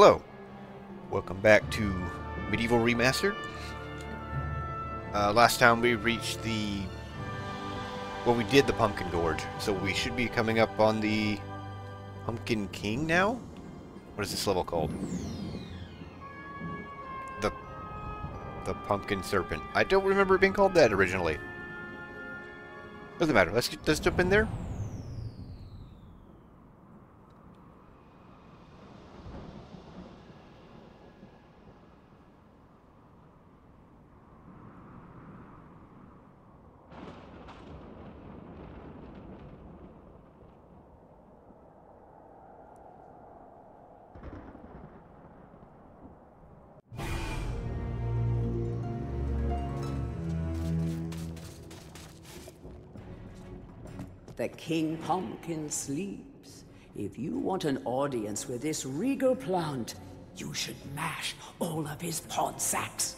Hello, welcome back to MediEvil Remastered. Last time we reached the... well, we did the Pumpkin Gorge, so we should be coming up on the Pumpkin King now? What is this level called? The Pumpkin Serpent. I don't remember it being called that originally. Doesn't matter, let's jump in there. The King Pumpkin sleeps. If you want an audience with this regal plant, you should mash all of his pod sacks.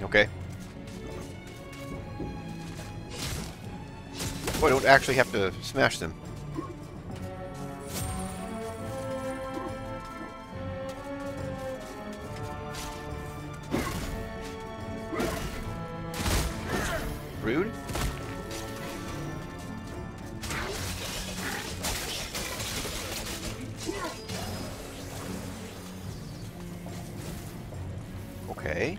Okay. Oh, I don't actually have to smash them. Rude. Okay.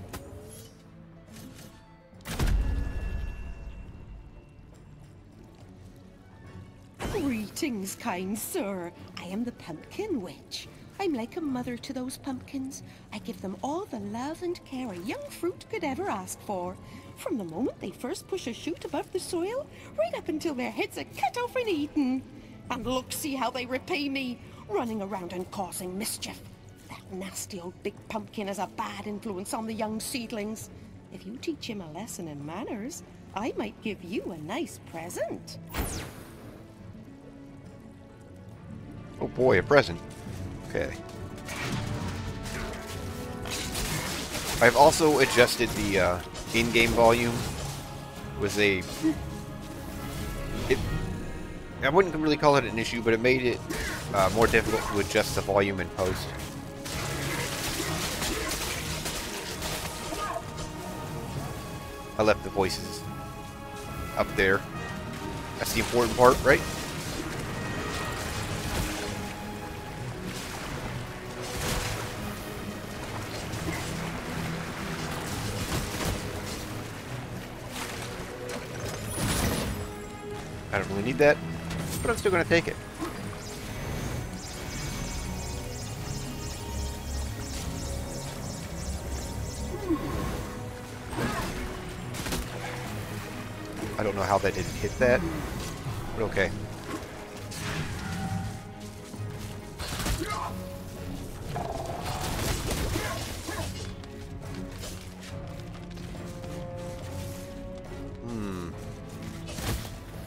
Greetings, kind sir. I am the Pumpkin Witch. I'm like a mother to those pumpkins. I give them all the love and care a young fruit could ever ask for. From the moment they first push a shoot above the soil, right up until their heads are cut off and eaten. And look, see how they repay me, running around and causing mischief. That nasty old big pumpkin has a bad influence on the young seedlings. If you teach him a lesson in manners, I might give you a nice present. Oh boy, a present. Okay. I've also adjusted the in-game volume with a... I wouldn't really call it an issue, but it made it more difficult to adjust the volume in post. I left the voices up there. That's the important part, right? I don't really need that, but I'm still going to take it. I don't know how that didn't hit that, but okay.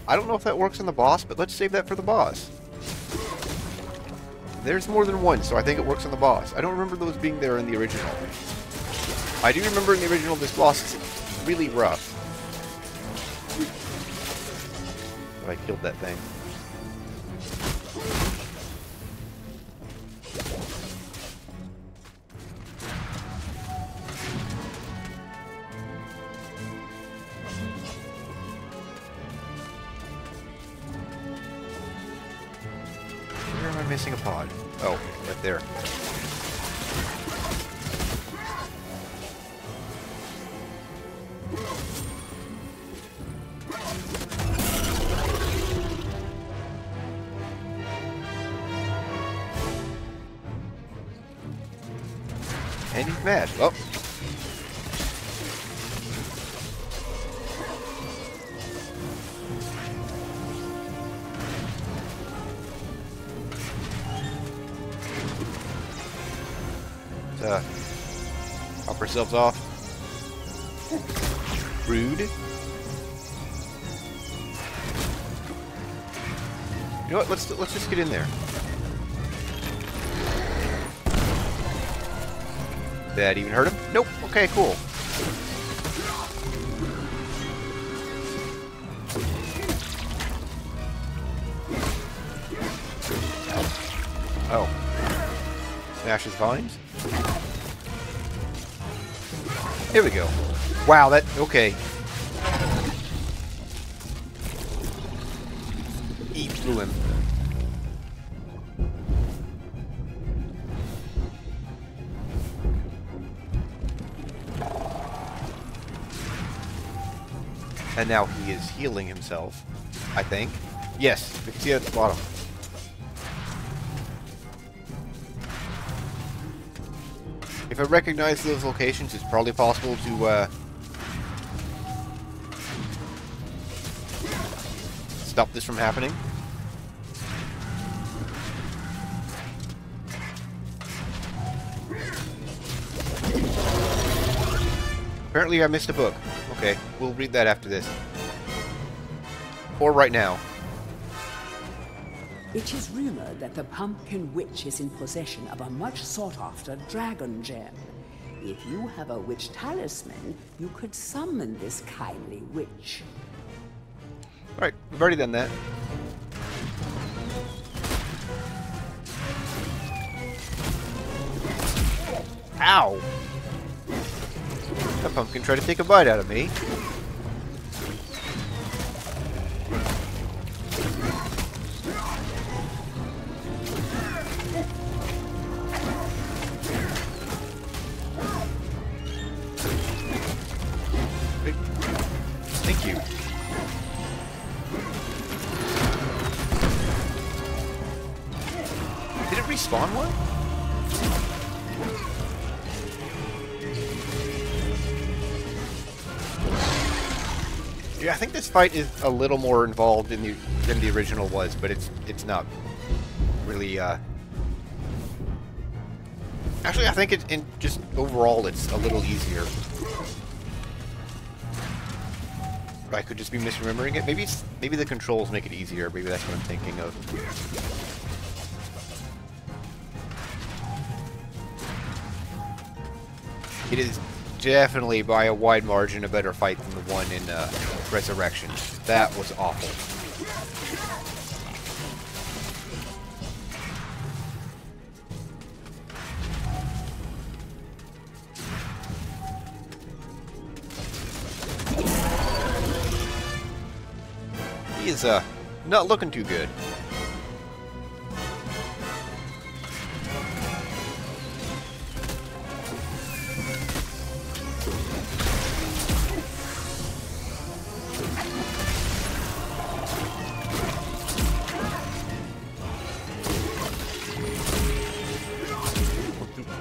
I don't know if that works on the boss, but let's save that for the boss. There's more than one, so I think it works on the boss. I don't remember those being there in the original. I do remember in the original this boss is really rough. But I killed that thing. Missing a pod. Oh, right there. And he's mad. Oh. Pop ourselves off. Rude. You know what? Let's just get in there. Did that even hurt him? Nope. Okay, cool. Smash his vines. Here we go. Wow, that... okay. Eat through him. And now he is healing himself, I think. Yes, we can see it at the bottom. If I recognize those locations, it's probably possible to stop this from happening. Apparently I missed a book. Okay, we'll read that after this. Or right now. It is rumored that the Pumpkin Witch is in possession of a much sought-after dragon gem. If you have a witch talisman, you could summon this kindly witch. Alright, we've already done that. Ow! That pumpkin tried to take a bite out of me. Thank you. Did it respawn one? Yeah, I think this fight is a little more involved than the original was, but it's not really. Actually, I think just overall it's a little easier. But I could just be misremembering it. Maybe the controls make it easier. Maybe that's what I'm thinking of. It is definitely by a wide margin a better fight than the one in Resurrection. That was awful. He is not looking too good.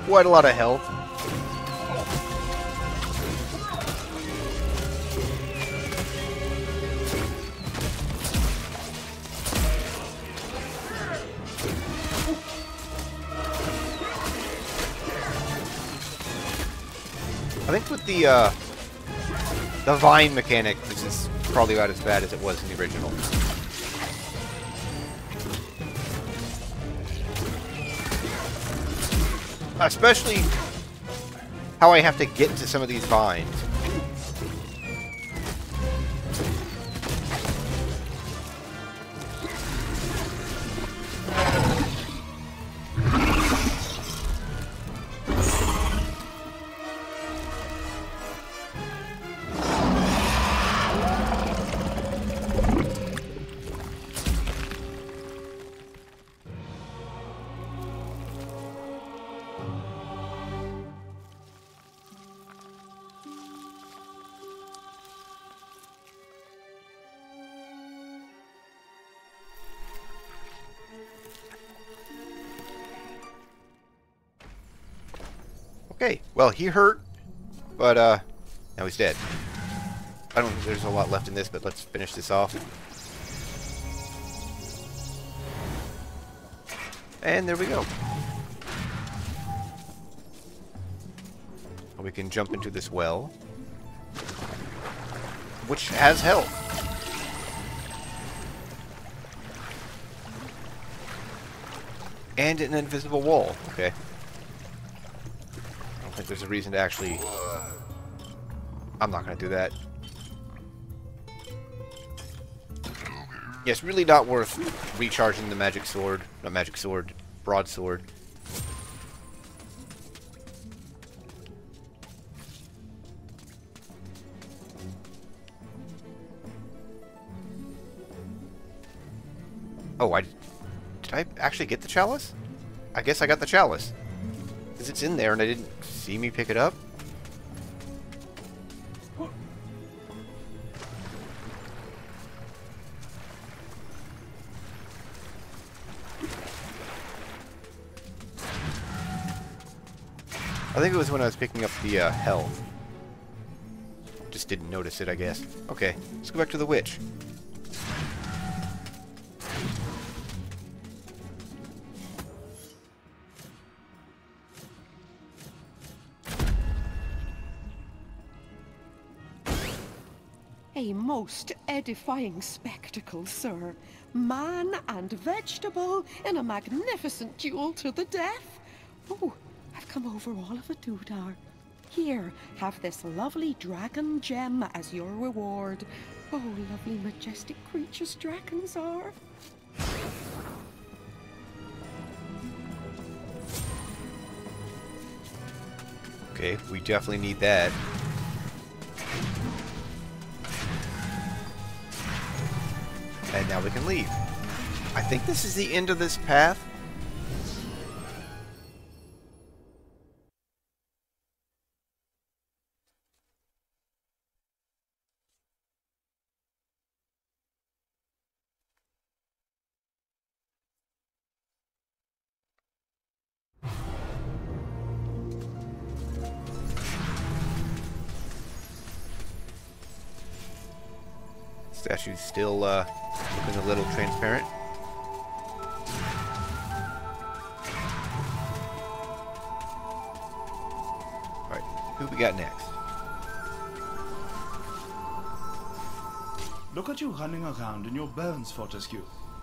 Quite a lot of health. I think with the vine mechanic, this is probably about as bad as it was in the original. Especially how I have to get to some of these vines. Okay, well, he hurt, but now he's dead. I don't think there's a lot left in this, but let's finish this off. And there we go. We can jump into this well, which has health. And an invisible wall. Okay. I think there's a reason to actually... I'm not going to do that. Yeah, it's really not worth recharging the magic sword. Not magic sword, broadsword. Oh, did I actually get the chalice? I guess I got the chalice. Because it's in there and I didn't see me pick it up. I think it was when I was picking up the health. Just didn't notice it, I guess. Okay, let's go back to the witch. A most edifying spectacle, sir. Man and vegetable in a magnificent duel to the death. Oh, I've come over all of a doodah. Here, have this lovely dragon gem as your reward. Oh, lovely majestic creatures dragons are. Okay, we definitely need that. And now we can leave. I think this is the end of this path. Statue's still looking a little transparent. Alright, who we got next? Look at you running around in your bones, Fortesque.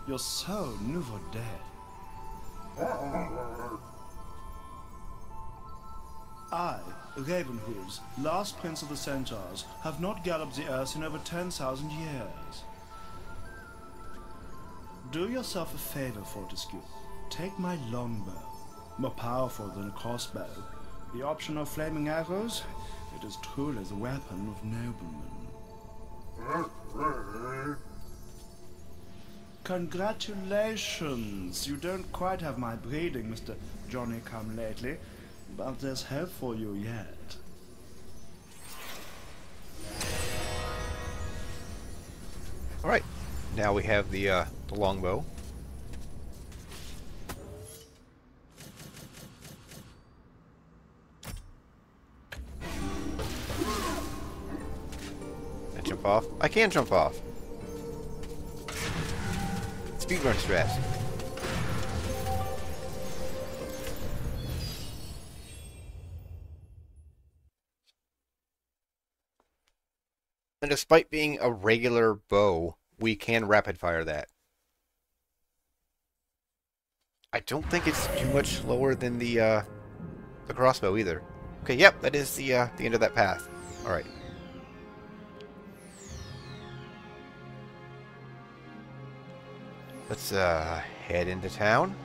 You're so nouveau dead. I, Ravenhooves, last prince of the centaurs, have not galloped the earth in over 10,000 years. Do yourself a favor, Fortesque. Take my longbow, more powerful than a crossbow. The option of flaming arrows, it is truly the weapon of noblemen. Congratulations! You don't quite have my breeding, Mr. Johnny-come-lately. But there's hope for you yet. Alright, now we have the longbow. Can I jump off? I can jump off. Speedrun strats. And despite being a regular bow, we can rapid fire that. I don't think it's too much slower than the crossbow either. Okay, yep, that is the end of that path. All right. Let's head into town.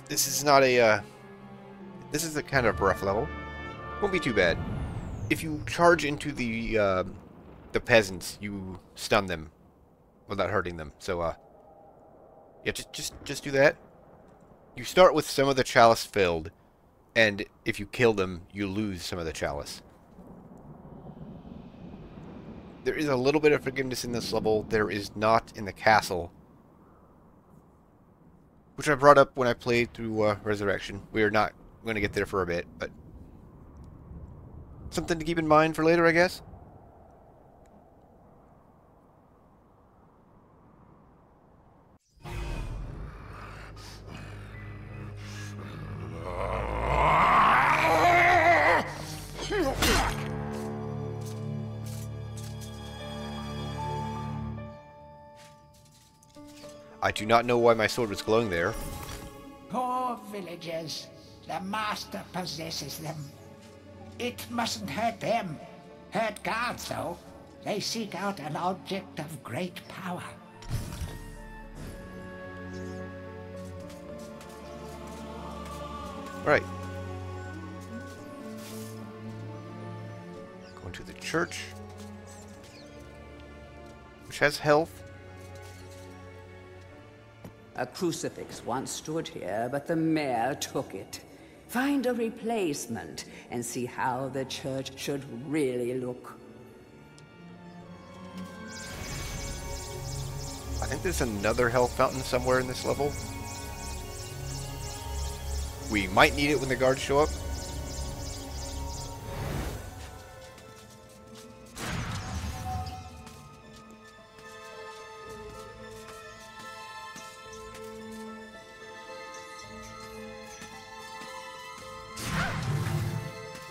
This is not a this is a kind of rough level. Won't be too bad. If you charge into the peasants, you stun them without hurting them. So yeah, just do that. You start with some of the chalice filled, and if you kill them, you lose some of the chalice. There is a little bit of forgiveness in this level. There is not in the castle, which I brought up when I played through Resurrection. We are not going to get there for a bit, but something to keep in mind for later, I guess. I do not know why my sword was glowing there. Poor villagers. The master possesses them. It mustn't hurt them. Hurt guards, though. They seek out an object of great power. Right. Going to the church, which has health. A crucifix once stood here, but the mayor took it. Find a replacement and see how the church should really look. I think there's another health fountain somewhere in this level. We might need it when the guards show up.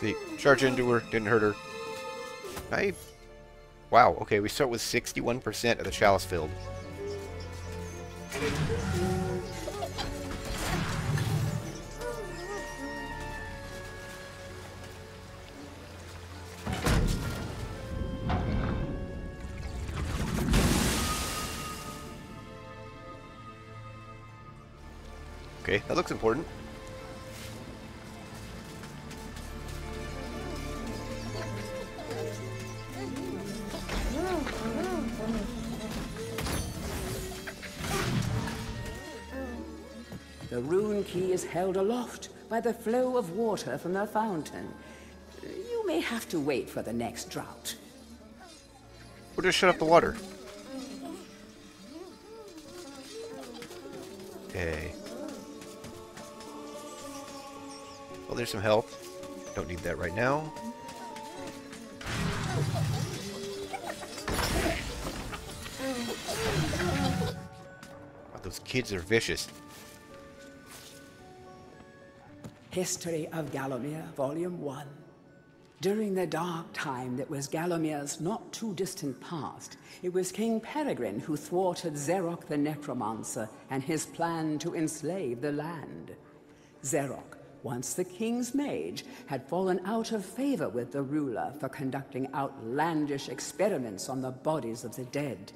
The charge into her, didn't hurt her. Wow, okay, we start with 61% of the chalice filled. Okay, that looks important. The rune key is held aloft by the flow of water from the fountain. You may have to wait for the next drought. We'll just shut up the water. Okay. Well, there's some health. Don't need that right now. Wow, those kids are vicious. History of Gallowmere, Volume 1. During the dark time that was Gallowmere's not too distant past, it was King Peregrine who thwarted Zarok the Necromancer and his plan to enslave the land. Zarok, once the king's mage, had fallen out of favor with the ruler for conducting outlandish experiments on the bodies of the dead.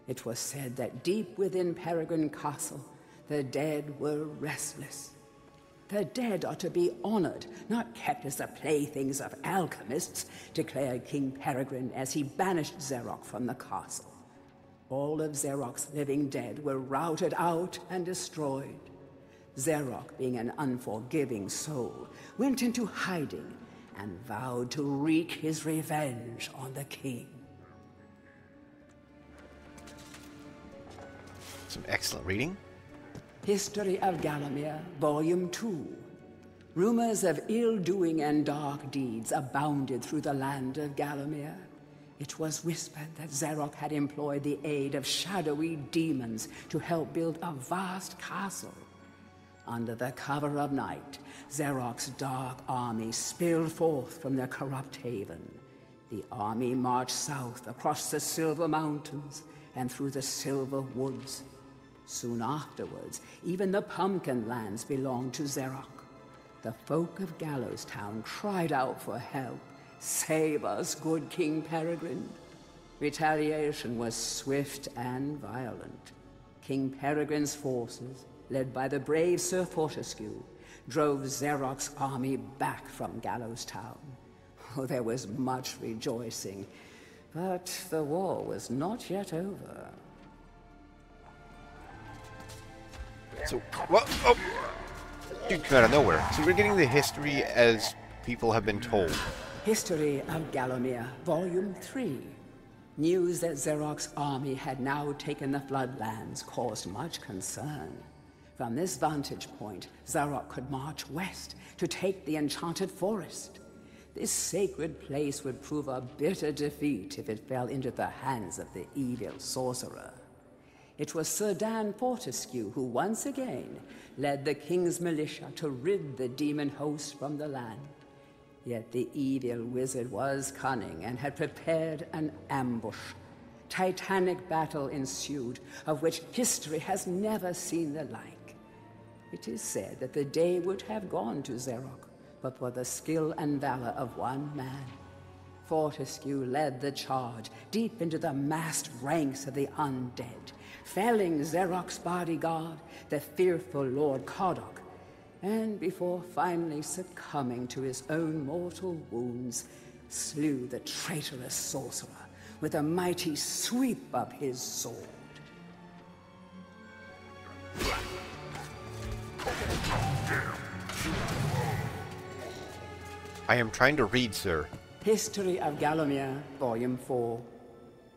It was said that deep within Peregrine Castle, the dead were restless. The dead are to be honored, not kept as the playthings of alchemists, declared King Peregrine as he banished Zarok from the castle. All of Zarok's living dead were routed out and destroyed. Zarok, being an unforgiving soul, went into hiding and vowed to wreak his revenge on the king. Some excellent reading. History of Gallowmere, Volume 2. Rumors of ill-doing and dark deeds abounded through the land of Gallowmere. It was whispered that Zarok had employed the aid of shadowy demons to help build a vast castle. Under the cover of night, Zarok's dark army spilled forth from their corrupt haven. The army marched south across the Silver Mountains and through the Silver Woods. Soon afterwards, even the Pumpkin Lands belonged to Zarok. The folk of Gallows Town cried out for help. "Save us, good King Peregrine." Retaliation was swift and violent. King Peregrine's forces, led by the brave Sir Fortesque, drove Zarok's army back from Gallows Town. Oh, there was much rejoicing, but the war was not yet over. So, what? Oh! Dude, come out of nowhere. So we're getting the history as people have been told. History of Gallowmere, Volume 3. News that Zarok's army had now taken the Floodlands caused much concern. From this vantage point, Zarok could march west to take the Enchanted Forest. This sacred place would prove a bitter defeat if it fell into the hands of the evil sorcerer. It was Sir Daniel Fortesque who once again led the king's militia to rid the demon host from the land. Yet the evil wizard was cunning and had prepared an ambush. Titanic battle ensued, of which history has never seen the like. It is said that the day would have gone to Zarok, but for the skill and valor of one man. Fortesque led the charge deep into the massed ranks of the undead, felling Zarok's bodyguard, the fearful Lord Kodok, and before finally succumbing to his own mortal wounds, slew the traitorous sorcerer with a mighty sweep of his sword. I am trying to read, sir. History of Gallowmere, Volume 4.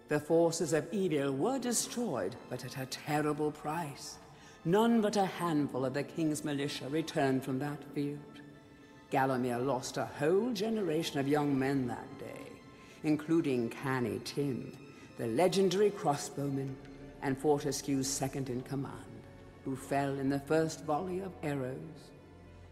The forces of evil were destroyed, but at a terrible price. None but a handful of the king's militia returned from that field. Gallowmere lost a whole generation of young men that day, including Canny Tim, the legendary crossbowman, and Fortescue's second-in-command, who fell in the first volley of arrows.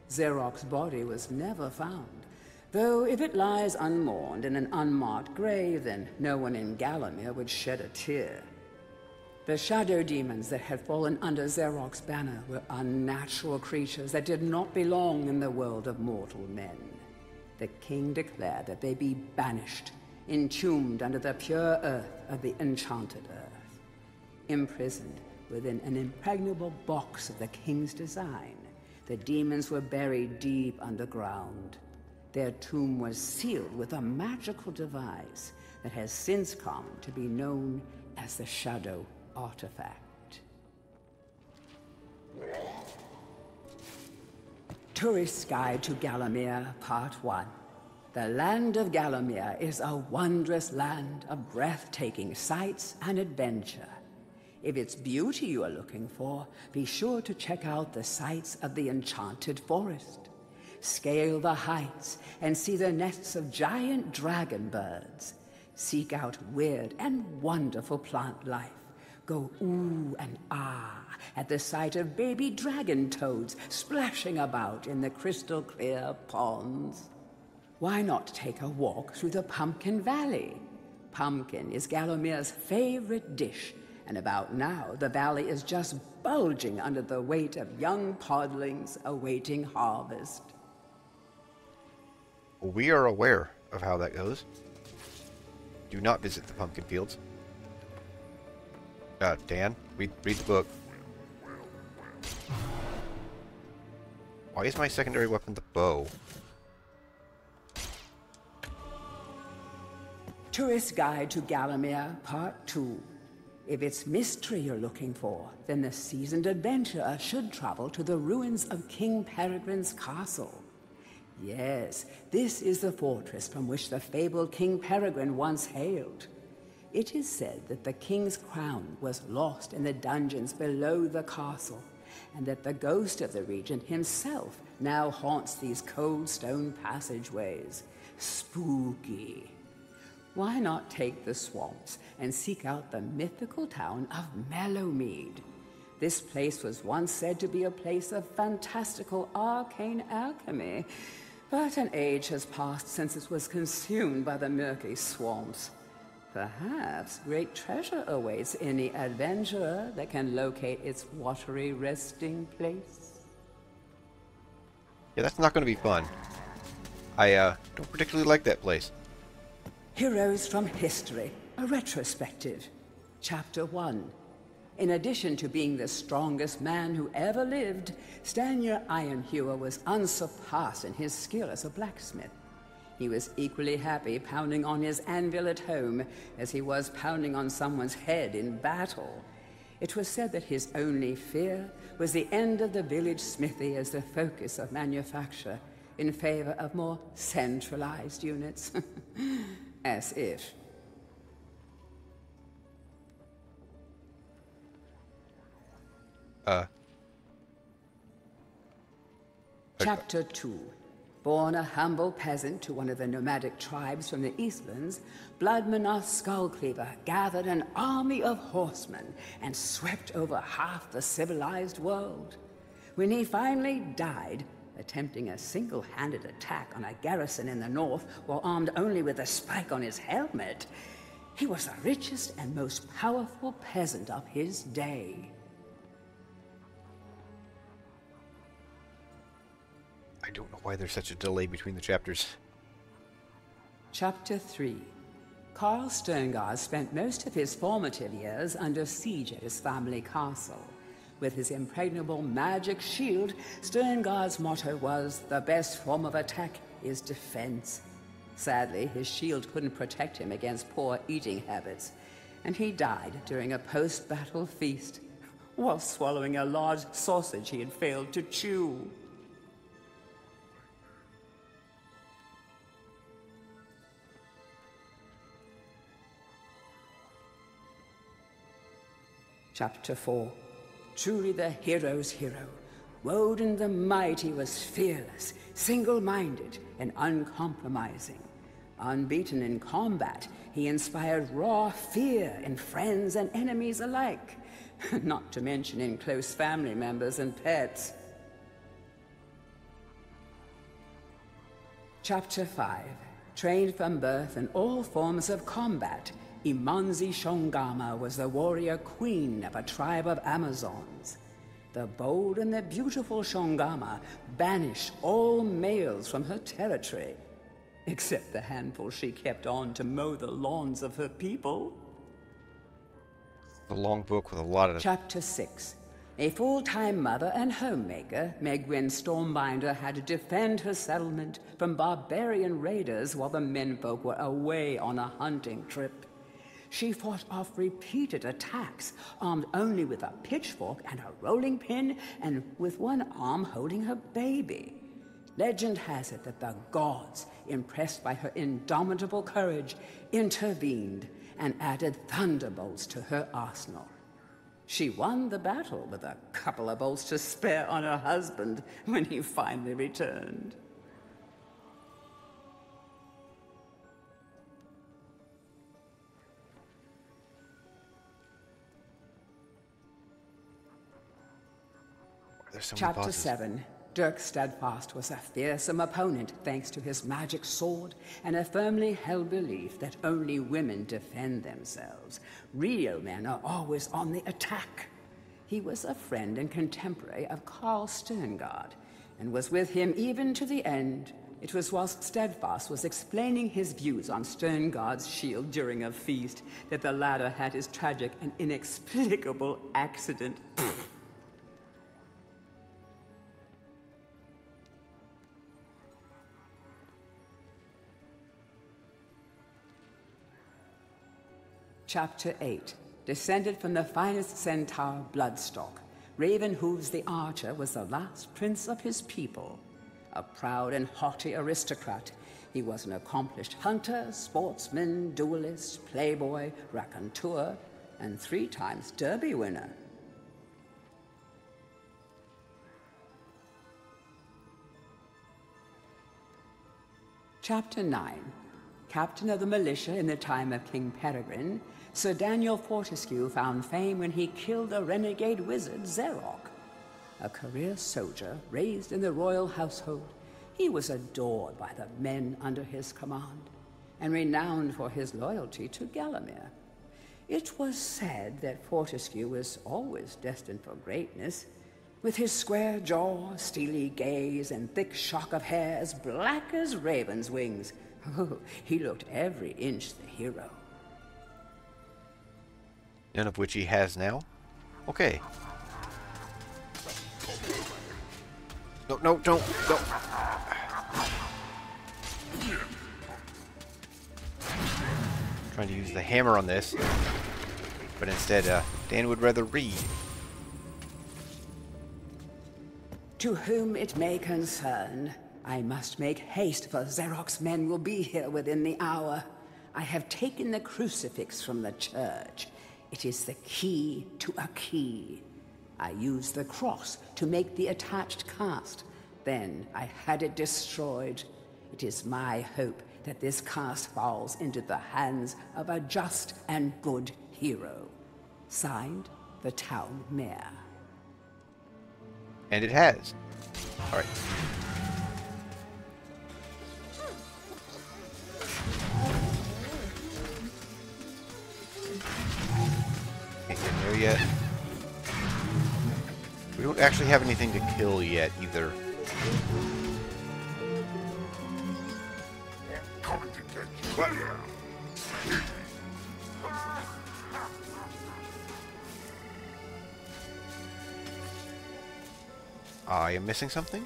Zarok's body was never found, though if it lies unmourned in an unmarked grave, then no one in Gallowmere would shed a tear. The shadow demons that had fallen under Zarok's banner were unnatural creatures that did not belong in the world of mortal men. The king declared that they be banished, entombed under the pure earth of the enchanted earth. Imprisoned within an impregnable box of the king's design, the demons were buried deep underground. Their tomb was sealed with a magical device that has since come to be known as the Shadow Artifact. Tourist's Guide to Gallowmere, Part 1. The land of Gallowmere is a wondrous land of breathtaking sights and adventure. If it's beauty you are looking for, be sure to check out the sights of the Enchanted Forest. Scale the heights and see the nests of giant dragon birds. Seek out weird and wonderful plant life. Go ooh and ah at the sight of baby dragon toads splashing about in the crystal clear ponds. Why not take a walk through the Pumpkin Valley? Pumpkin is Gallowmere's favorite dish, and about now the valley is just bulging under the weight of young podlings awaiting harvest. We are aware of how that goes. Do not visit the pumpkin fields. Dan, read the book. Why is my secondary weapon the bow? Tourist Guide to Gallowmere, Part 2. If it's mystery you're looking for, then the seasoned adventurer should travel to the ruins of King Peregrine's castle. Yes, this is the fortress from which the fabled King Peregrine once hailed. It is said that the king's crown was lost in the dungeons below the castle, and that the ghost of the regent himself now haunts these cold stone passageways. Spooky. Why not take the swamps and seek out the mythical town of Mellowmead? This place was once said to be a place of fantastical arcane alchemy, but an age has passed since it was consumed by the murky swamps. Perhaps great treasure awaits any adventurer that can locate its watery resting place. Yeah, that's not going to be fun. I don't particularly like that place. Heroes from History, a retrospective. Chapter 1. In addition to being the strongest man who ever lived, Stanier Ironhewer was unsurpassed in his skill as a blacksmith. He was equally happy pounding on his anvil at home as he was pounding on someone's head in battle. It was said that his only fear was the end of the village smithy as the focus of manufacture, in favor of more centralized units. As if. Chapter 2. Born a humble peasant to one of the nomadic tribes from the Eastlands, Bloodmanoth Skullcleaver gathered an army of horsemen and swept over half the civilized world. When he finally died, attempting a single-handed attack on a garrison in the north while armed only with a spike on his helmet, he was the richest and most powerful peasant of his day. I don't know why there's such a delay between the chapters. Chapter 3. Carl Sterngard spent most of his formative years under siege at his family castle. With his impregnable magic shield, Sterngard's motto was, "The best form of attack is defense." Sadly, his shield couldn't protect him against poor eating habits, and he died during a post-battle feast. while swallowing a large sausage he had failed to chew. Chapter 4. Truly the hero's hero. Woden the Mighty was fearless, single-minded, and uncompromising. Unbeaten in combat, he inspired raw fear in friends and enemies alike, not to mention in close family members and pets. Chapter 5. Trained from birth in all forms of combat, Imanzi Shongama was the warrior queen of a tribe of Amazons. The bold and the beautiful Shongama banished all males from her territory, except the handful she kept on to mow the lawns of her people. A long book with a lot of... Chapter 6. A full-time mother and homemaker, Megwin Stormbinder had to defend her settlement from barbarian raiders while the menfolk were away on a hunting trip. She fought off repeated attacks, armed only with a pitchfork and a rolling pin, and with one arm holding her baby. Legend has it that the gods, impressed by her indomitable courage, intervened and added thunderbolts to her arsenal. She won the battle with a couple of bolts to spare on her husband when he finally returned. Chapter 7. Dirk Steadfast was a fearsome opponent thanks to his magic sword and a firmly held belief that only women defend themselves. Real men are always on the attack. He was a friend and contemporary of Carl Sterngard and was with him even to the end. It was whilst Steadfast was explaining his views on Sterngard's shield during a feast that the latter had his tragic and inexplicable accident. Chapter 8. Descended from the finest centaur bloodstock, Ravenhooves the Archer was the last prince of his people. A proud and haughty aristocrat, he was an accomplished hunter, sportsman, duelist, playboy, raconteur, and 3 times Derby winner. Chapter 9. Captain of the militia in the time of King Peregrine, Sir Daniel Fortesque found fame when he killed the renegade wizard Zarok. A career soldier raised in the royal household, he was adored by the men under his command, and renowned for his loyalty to Gallowmere. It was said that Fortesque was always destined for greatness. With his square jaw, steely gaze, and thick shock of hair as black as raven's wings, he looked every inch the hero. None of which he has now? Okay. No, don't. Trying to use the hammer on this, but instead, Dan would rather read. To whom it may concern, I must make haste, for Zarok's men will be here within the hour. I have taken the crucifix from the church. It is the key to a key. I used the cross to make the attached cast. Then I had it destroyed. It is my hope that this cast falls into the hands of a just and good hero. Signed, the town mayor. And it has. Alright. Can't get in there yet. We don't actually have anything to kill yet, either. I am missing something?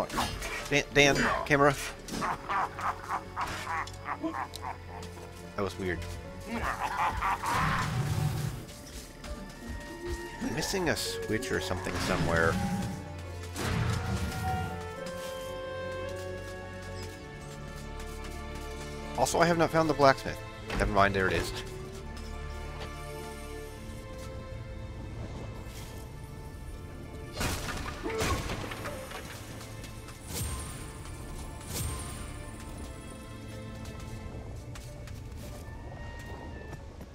on. Dan, camera. That was weird. I'm missing a switch or something somewhere. Also, I have not found the blacksmith. Never mind, there it is.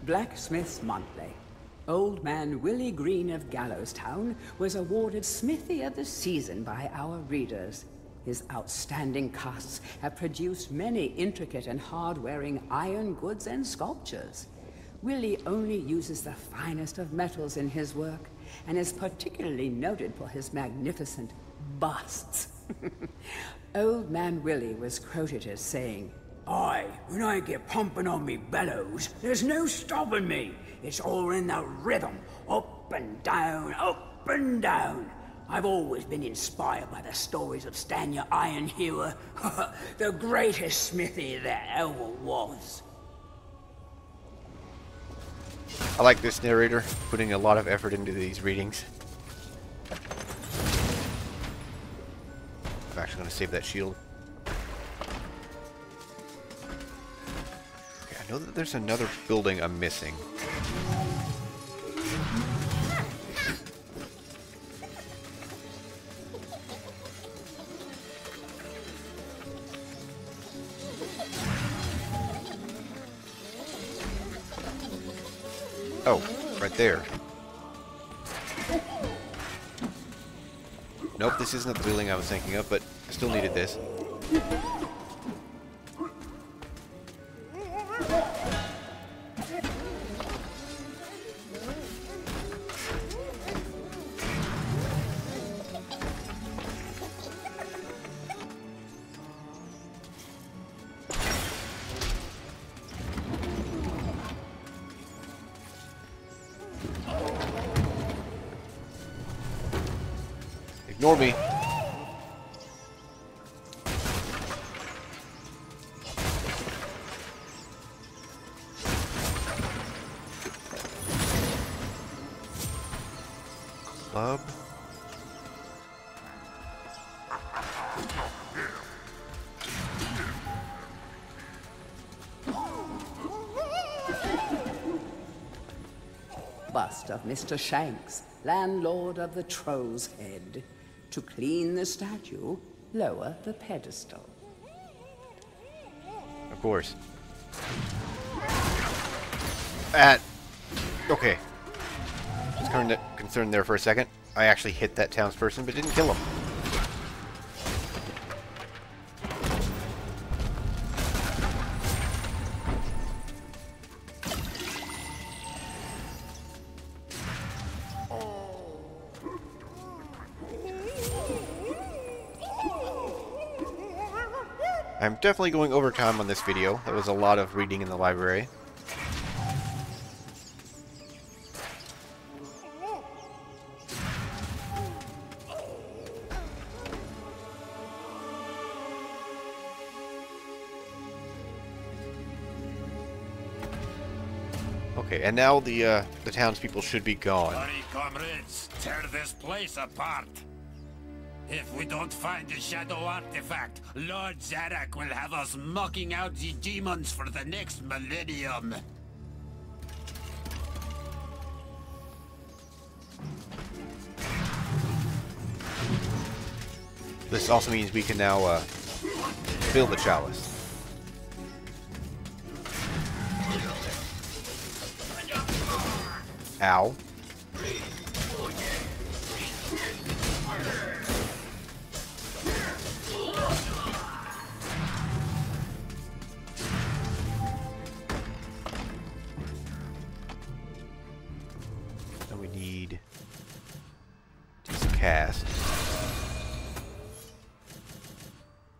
Blacksmith's Monthly. Old man Willie Green of Gallowstown was awarded Smithy of the Season by our readers. His outstanding casts have produced many intricate and hard-wearing iron goods and sculptures. Willie only uses the finest of metals in his work, and is particularly noted for his magnificent busts. Old man Willie was quoted as saying, "Aye, when I get pumping on me bellows, there's no stopping me. It's all in the rhythm, up and down, up and down. I've always been inspired by the stories of Stanya Ironhewer, the greatest smithy that ever was." I like this narrator, putting a lot of effort into these readings. I'm actually going to save that shield. Okay, I know that there's another building I'm missing. Oh, right there. Nope, this isn't the building I was thinking of, but I still needed this. Ignore me. Club. Bust of Mr. Shanks, landlord of the Troll's Head. To clean the statue, lower the pedestal. Of course. Okay. Just concerned there for a second. I actually hit that townsperson, but didn't kill him. I'm definitely going over time on this video. That was a lot of reading in the library. Okay, and now the townspeople should be gone. Hurry, comrades, tear this place apart. If we don't find the shadow artifact, Lord Zarok will have us mocking out the demons for the next millennium. This also means we can now fill the chalice. Ow. Then we need to cast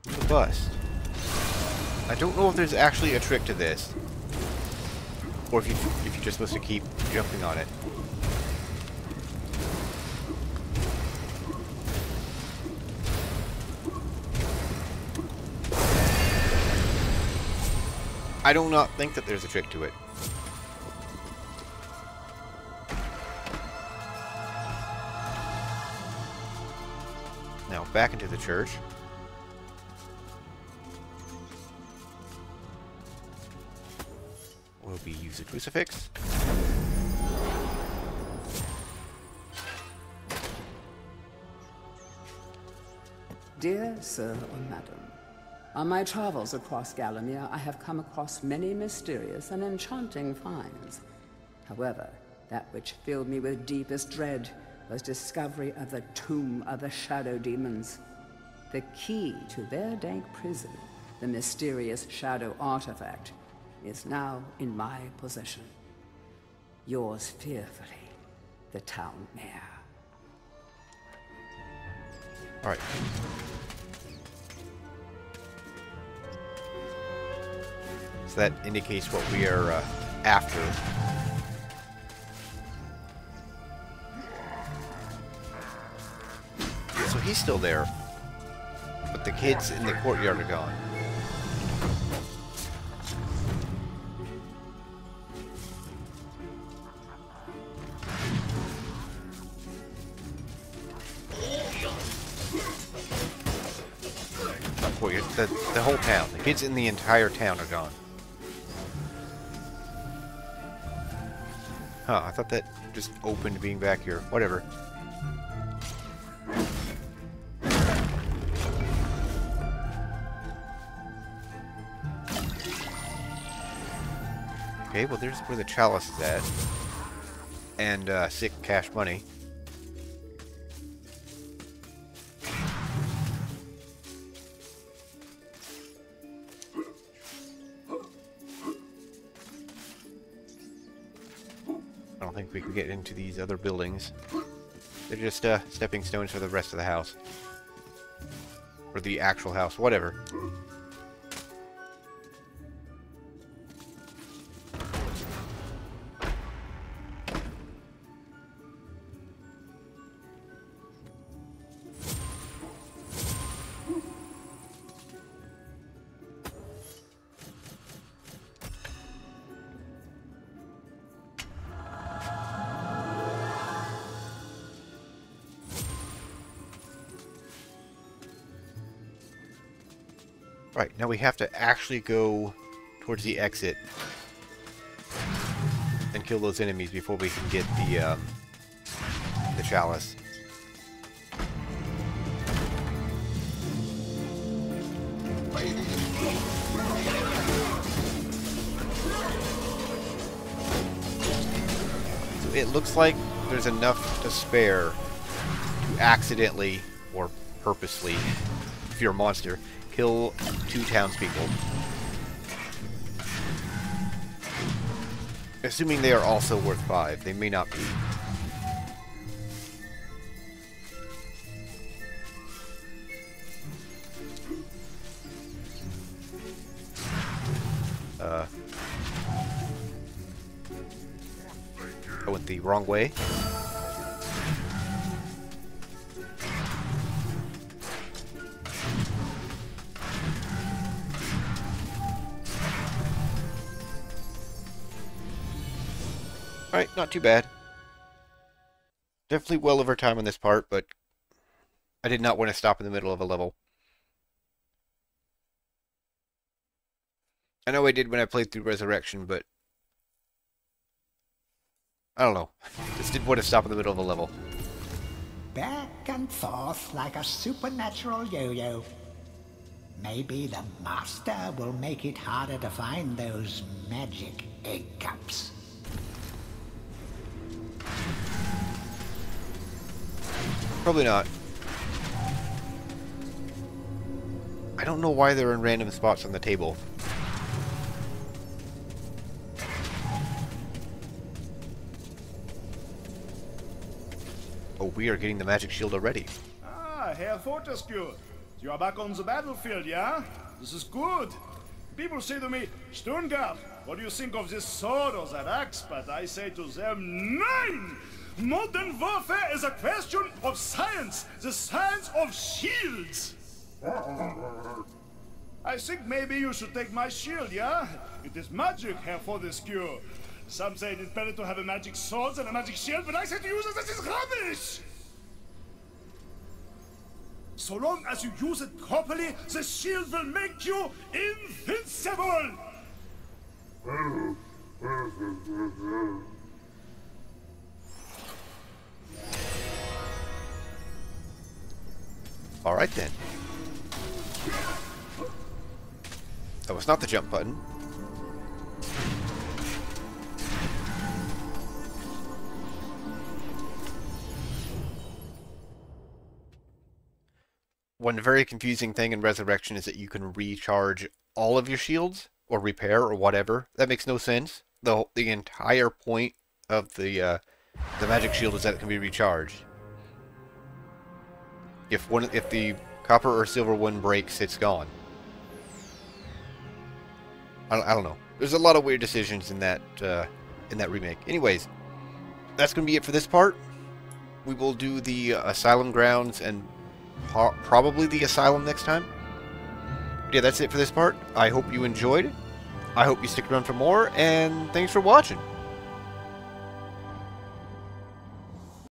the bust. I don't know if there's actually a trick to this, or if you're just supposed to keep jumping on it. I do not think that there's a trick to it. Now, back into the church. We'll use a crucifix. Dear Sir or Madam, on my travels across Gallowmere, I have come across many mysterious and enchanting finds. However, that which filled me with deepest dread was discovery of the tomb of the shadow demons. The key to their dank prison, the mysterious shadow artifact, is now in my possession. Yours fearfully, the town mayor. Alright. So that indicates what we are after. So he's still there, but the kids in the courtyard are gone. The whole town. The kids in the entire town are gone. Huh, I thought that just opened being back here. Whatever. Okay, well there's where the chalice is at. And sick cash money. I don't think we can get into these other buildings. They're just stepping stones for the rest of the house. Or the actual house, whatever. Right, now we have to actually go towards the exit and kill those enemies before we can get the chalice. So it looks like there's enough to spare to accidentally or purposely, if you're a monster, kill 2 townspeople. Assuming they are also worth 5. They may not be. I went the wrong way. Alright, not too bad. Definitely well over time on this part, but I did not want to stop in the middle of a level. I know I did when I played through Resurrection, but I don't know. Just didn't want to stop in the middle of a level. Back and forth like a supernatural yo-yo. Maybe the master will make it harder to find those magic egg cups. Probably not. I don't know why they're in random spots on the table. Oh, we are getting the magic shield already. Ah, Herr Fortesque. You are back on the battlefield, yeah? This is good. People say to me, Sturngard, what do you think of this sword or that axe? But I say to them, nein! Modern warfare is a question of science, the science of shields. I think maybe you should take my shield, yeah? It is magic, Herr Fortesque. Some say it is better to have a magic sword than a magic shield, but I say to use it, this is rubbish! So long as you use it properly, the shield will make you invincible! Alright then. That was not the jump button. One very confusing thing in Resurrection is that you can recharge all of your shields, or repair, or whatever. That makes no sense. The entire point of the magic shield is that it can be recharged. If the copper or silver one breaks, it's gone. I don't know. There's a lot of weird decisions in that remake. Anyways, that's gonna be it for this part. We will do the Asylum grounds and probably the Asylum next time. But yeah, that's it for this part. I hope you enjoyed it. I hope you stick around for more, and thanks for watching.